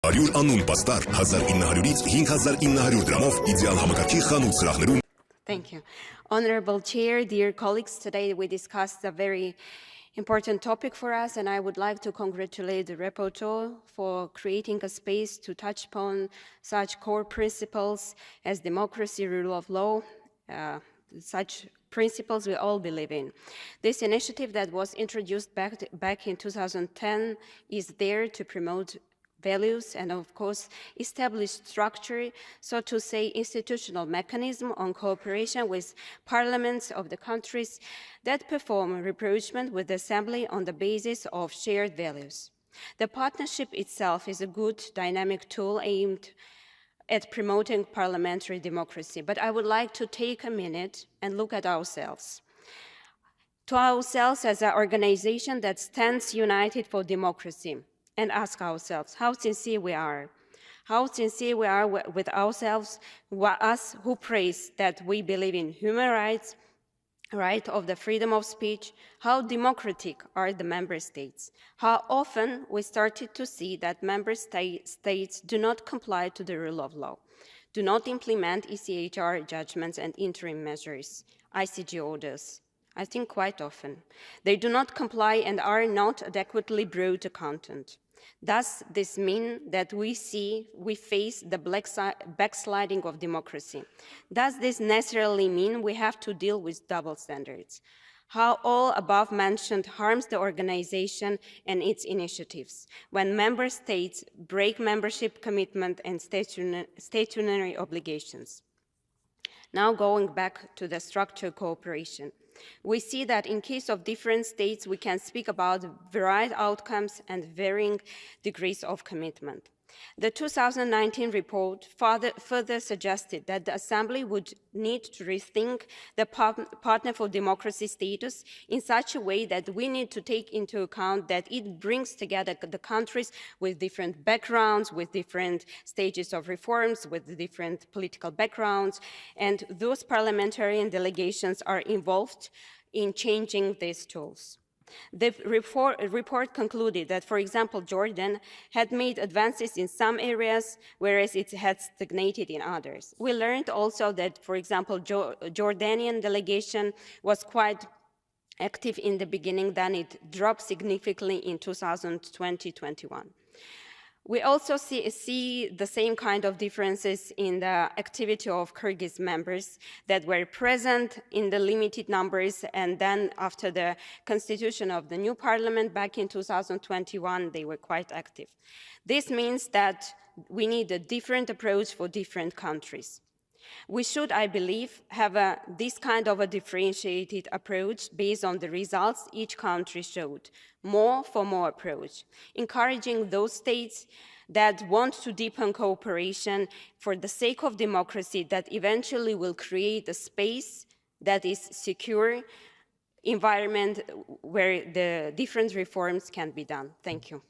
100 անուն պաստար 1900-ից 5900 դրամով իդեալ համակարգի խանութ սրահներում. Thank you. Honorable Chair, dear colleagues, today we discussed a very important topic for us, and I would like to congratulate the rapporteur for creating a space to touch upon such core principles as democracy, rule of law, such principles we all believe in. This initiative that was introduced back in 2010 is there to promote values and, of course, establish structure, so to say, institutional mechanism on cooperation with parliaments of the countries that perform rapprochement with the Assembly on the basis of shared values. The partnership itself is a good dynamic tool aimed at promoting parliamentary democracy, but I would like to take a minute and look at ourselves. To ourselves as an organization that stands united for democracy, and ask ourselves how sincere we are. How sincere we are with ourselves, us who praise that we believe in human rights, right of the freedom of speech, how democratic are the member states, how often we started to see that member states do not comply to the rule of law, do not implement ECHR judgments and interim measures, ICJ orders. I think quite often. They do not comply and are not adequately brought to content. Does this mean that we face the backsliding of democracy? Does this necessarily mean we have to deal with double standards? How all above mentioned harms the organization and its initiatives when member states break membership commitment and statutory obligations? Now going back to the structured cooperation. We see that in case of different states, we can speak about varied outcomes and varying degrees of commitment. The 2019 report further suggested that the Assembly would need to rethink the partner for democracy status in such a way that we need to take into account that it brings together the countries with different backgrounds, with different stages of reforms, with different political backgrounds, and those parliamentarian delegations are involved in changing these tools. The report concluded that, for example, Jordan had made advances in some areas, whereas it had stagnated in others. We learned also that, for example, Jordanian delegation was quite active in the beginning, then it dropped significantly in 2020-21. We also see the same kind of differences in the activity of Kyrgyz members that were present in the limited numbers, and then after the constitution of the new parliament back in 2021, they were quite active. This means that we need a different approach for different countries. We should, I believe, have this kind of a differentiated approach based on the results each country showed, more for more approach, encouraging those states that want to deepen cooperation for the sake of democracy that eventually will create a space that is secure, environment where the different reforms can be done. Thank you.